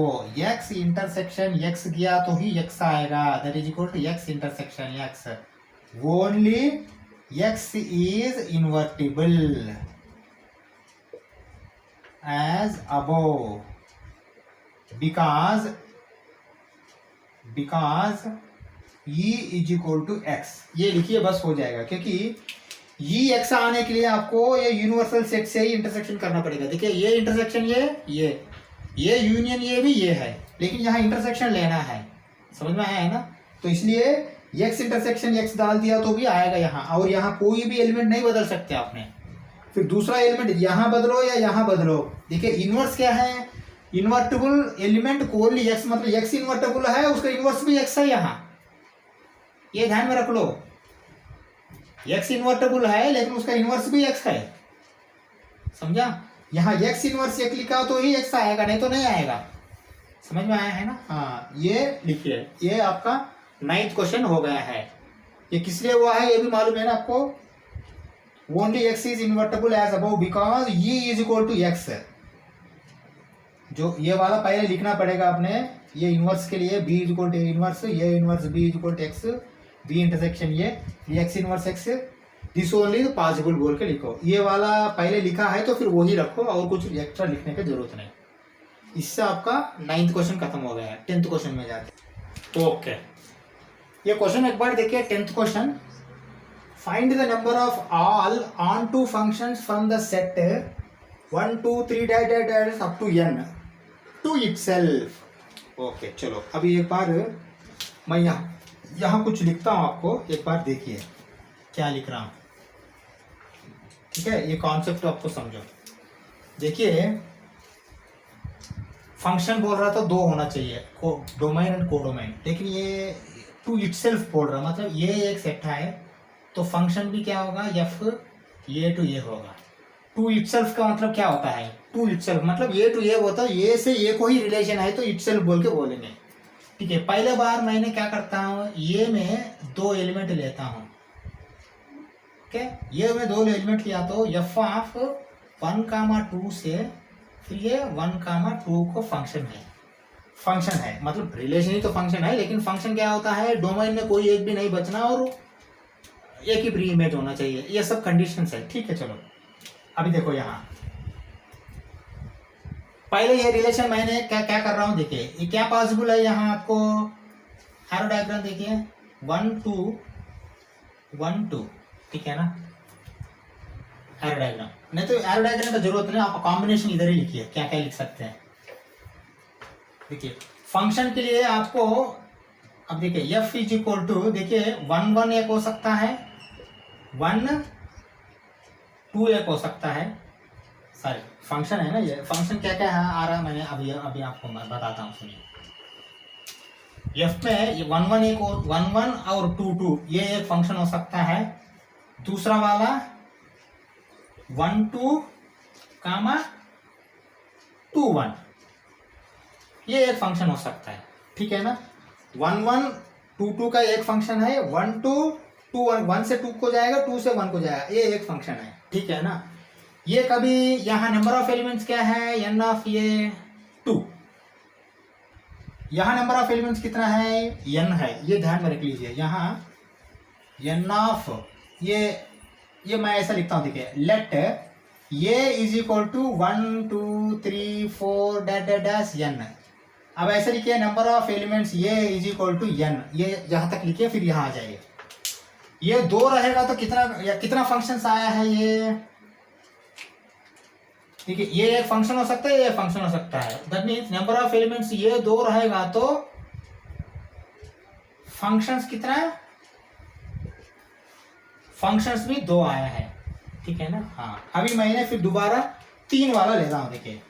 x इंटरसेक्शन x गया तो ही x आएगा, that is equal to x intersection x, only x is invertible as above because E is equal to X, ये लिखिए बस हो जाएगा। क्योंकि ई एक्स आने के लिए आपको ये यूनिवर्सल सेट से ही इंटरसेक्शन करना पड़ेगा। देखिए ये इंटरसेक्शन ये यूनियन ये भी ये है, लेकिन यहाँ इंटरसेक्शन लेना है, समझ में आया है ना। तो इसलिए एक्स इंटरसेक्शन एक्स डाल दिया तो भी आएगा यहाँ, और यहाँ कोई भी एलिमेंट नहीं बदल सकते आपने। फिर दूसरा एलिमेंट यहाँ बदलो या यहाँ बदलो। देखिए इनवर्स क्या है, इन्वर्टेबल एलिमेंट कोई एक्स, मतलब एक्स इन्वर्टेबल है, उसका इनवर्स भी एक्स है, यहाँ ये ध्यान में रख लो। एक्स इन्वर्टेबल है लेकिन उसका इनवर्स भी एक्स है, समझा। यहाँ एक्स इनवर्स एक लिखा तो ही एक्स आएगा, नहीं तो नहीं आएगा, समझ में आया है ना। हाँ, ये लिखिए, ये आपका 9th क्वेश्चन हो गया है। ये किस लिए हुआ है ये भी मालूम है ना आपको। Only X is invertible as above because E is equal to X, जो ये वाला पहले लिखना पड़ेगा आपने। ये इनवर्स के लिए B is equal to inverse, ये inverse B is equal to X, B intersection ये X inverse X, this only possible बोल के लिखो। ये वाला पहले लिखा है तो फिर वही रखो और कुछ एक्स्ट्रा लिखने की जरूरत नहीं। इससे आपका 9th क्वेश्चन खत्म हो गया है। 10th क्वेश्चन में जाते। ओके, ये क्वेश्चन एक बार देखिए। 10th question, find the number of all onto functions from the set 1 2 3 dash dash dash up to n to itself. Okay, चलो अभी एक बार मैं यहाँ कुछ लिखता हूँ आपको, एक बार देखिए क्या लिख रहा हूँ। ठीक है, ये कॉन्सेप्ट आपको समझो। देखिए, फंक्शन बोल रहा था दो होना चाहिए, डोमेन एंड कोडोमेन, लेकिन ये टू इटसेल्फ बोल रहा, मतलब ये एक सेट है तो फंक्शन भी क्या होगा, एफ ए टू ए होगा। टू इटसेल्फ का मतलब क्या होता है, टू इटसेल्फ मतलब ए टू ए होता है, ए से ए को ही रिलेशन है तो इटसेल्फ बोल के बोलेंगे। ठीक है, पहले बार मैंने क्या करता हूँ, ए में दो एलिमेंट लेता हूँ। ओके, ये में दो एलिमेंट लिया तो एफ ऑफ 1, 2 से फिर ये 1, 2 को फंक्शन है। फंक्शन है मतलब रिलेशन ही तो फंक्शन है, लेकिन फंक्शन क्या होता है, डोमेन में कोई एक भी नहीं बचना और एक ही प्री इमेज होना चाहिए, ये सब कंडीशंस है। ठीक है, चलो अभी देखो यहाँ पहले ये रिलेशन मैंने क्या क्या कर रहा हूँ, देखिए ये क्या पॉसिबल है। यहाँ आपको एरो डायग्राम देखिए, 1 2 1 2, ठीक है ना, एरो डायग्राम। नहीं तो एरो डायग्राम का जरूरत नहीं, आप कॉम्बिनेशन इधर ही लिखिए, क्या क्या लिख सकते हैं। देखिए फंक्शन के लिए आपको अब देखिए एफ इज इक्वल टू, देखिए 1 1 एक हो सकता है, 1 2 एक हो सकता है। सॉरी, फंक्शन है ना ये, फंक्शन क्या क्या है आ रहा है, मैंने अभी अभी आपको मैं बताता हूँ, सुनिए। एफ में ये 1 1 एक 1 1 और 2 2 ये एक फंक्शन हो सकता है। दूसरा वाला 1 2 कामा 2 1 ये एक फंक्शन हो सकता है। ठीक है ना, 1 1 2 2 का एक फंक्शन है, 1 2 2 1, 1 से 2 को जाएगा, 2 से 1 को जाएगा, ये एक फंक्शन है। ठीक है ना, ये कभी यहाँ नंबर ऑफ एलिमेंट्स क्या है, n ऑफ ये 2, यहाँ नंबर ऑफ एलिमेंट्स कितना है, n है, ये ध्यान में रख लीजिए। यहाँ n ऑफ ये मैं ऐसा लिखता हूँ, देखिए लेट ये is equal to 1 2 3 4 dash dash n। अब ऐसे लिखिए नंबर ऑफ एलिमेंट्स ये इज इक्वल टू n, ये जहां तक लिखिए फिर यहाँ आ जाइए। ये 2 रहेगा तो कितना फंक्शंस आया है ये, ठीक है, ये एक फंक्शन हो सकता है, ये फंक्शन हो सकता है। That means number of elements ये 2 रहेगा तो फंक्शंस कितना है, फंक्शंस भी 2 आया है। ठीक है ना, हाँ अभी मैंने फिर दोबारा 3 वाला ले रहा हूं। देखिए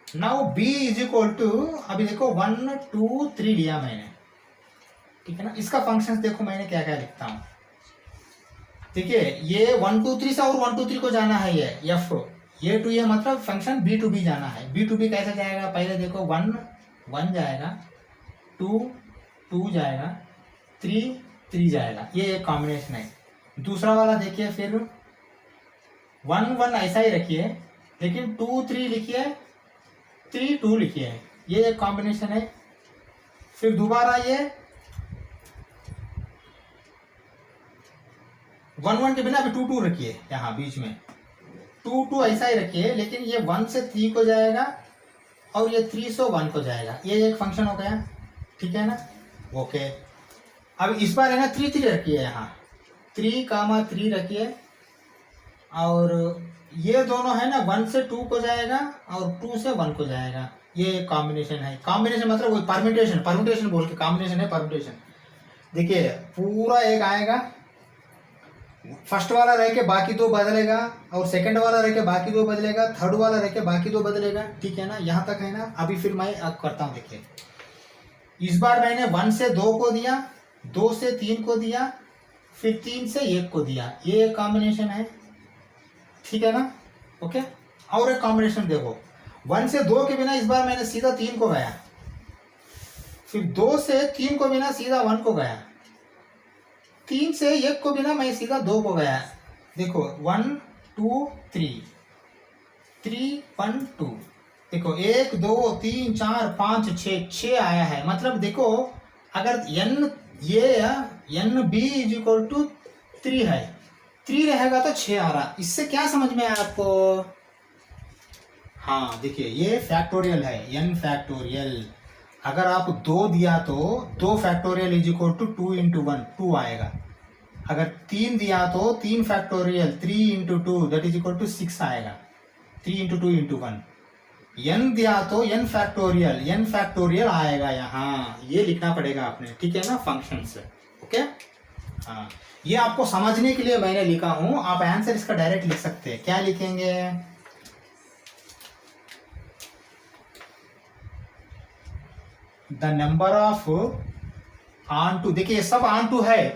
now b is equal to, अभी देखो 1 2 3 लिया मैंने। ठीक है ना, इसका फंक्शंस देखो मैंने क्या क्या लिखता हूं। देखिए ये 1 2 3 से और 1 2 3 को जाना है, ये f ये टू ये मतलब फंक्शन b टू b जाना है। b टू b कैसे जाएगा, पहले देखो 1 1 जाएगा, 2 2 जाएगा, 3 3 जाएगा, ये एक कॉम्बिनेशन है। दूसरा वाला देखिए फिर 1 1 ऐसा ही रखिए, लेकिन 2 3 लिखिए, 3 2 लिखिए, ये एक कॉम्बिनेशन है। फिर दोबारा ये 1 1 के बिना अभी 2 2 रखिए यहाँ बीच में, 2 2 ऐसा ही रखिए, लेकिन ये 1 से 3 को जाएगा और ये 3 से 1 को जाएगा, ये एक फंक्शन हो गया। ठीक है ना, ओके। अब इस बार है ना 3 3 रखिए, यहाँ 3 कामा 3 रखिए, और ये दोनों है ना 1 से 2 को जाएगा और 2 से 1 को जाएगा, ये एक कॉम्बिनेशन है। कॉम्बिनेशन मतलब वही परम्यूटेशन बोल के कॉम्बिनेशन है, परम्यूटेशन। देखिए पूरा एक आएगा, फर्स्ट वाला रह के बाकी 2 बदलेगा, और सेकंड वाला रह के बाकी 2 बदलेगा, थर्ड वाला रह के बाकी 2 बदलेगा। ठीक है ना, यहाँ तक है ना। अभी फिर मैं अब करता हूँ, देखिए इस बार मैंने 1 से 2 को दिया, 2 से 3 को दिया, फिर 3 से 1 को दिया, ये एक कॉम्बिनेशन है। ठीक है ना, ओके। और एक कॉम्बिनेशन देखो, 1 से 2 के बिना इस बार मैंने सीधा 3 को गया, फिर 2 से 3 को बिना सीधा 1 को गया, 3 से 1 को बिना मैं सीधा 2 को गया। देखो 1 2 3 3 1 2, देखो 1 2 3 4 5 6 आया है। मतलब देखो अगर n ये n b is equal to 3 है, 3 रहेगा तो 6 आ रहा। इससे क्या समझ में आया आपको? हाँ देखिए, ये फैक्टोरियल है, n फैक्टोरियल। अगर आप 2 दिया तो 2 factorial is equal to 2 into 1, 2 आएगा। अगर 3 दिया तो 3 factorial 3 into 2 that is equal to 6 आएगा। 3 इंटू 2 इंटू 1। n दिया तो n फैक्टोरियल आएगा यहाँ, ये लिखना पड़ेगा आपने, ठीक है ना, फंक्शन से। ओके, हाँ, ये आपको समझने के लिए मैंने लिखा हूं। आप आंसर इसका डायरेक्ट लिख सकते हैं। क्या लिखेंगे? The number of onto, देखिए सब ऑन टू है,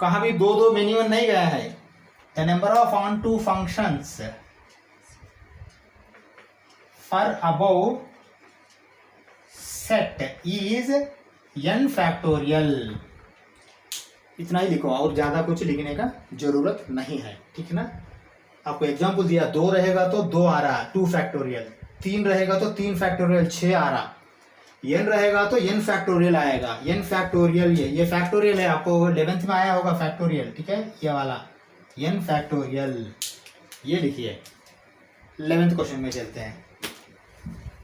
कहाँ भी 2 मिनिमम नहीं गया है। The number of onto functions for above set is n factorial. इतना ही लिखो, और ज्यादा कुछ लिखने का जरूरत नहीं है, ठीक है ना। आपको एग्जांपल दिया, 2 रहेगा तो 2 आ रहा 2 फैक्टोरियल, 3 रहेगा तो 3 फैक्टोरियल 6 आ रहा, n रहेगा तो n फैक्टोरियल आएगा, n फैक्टोरियल। ये फैक्टोरियल है, आपको 11th में आया होगा फैक्टोरियल, ठीक है, ये वाला n फैक्टोरियल। ये लिखिए, 11th क्वेश्चन में चलते हैं।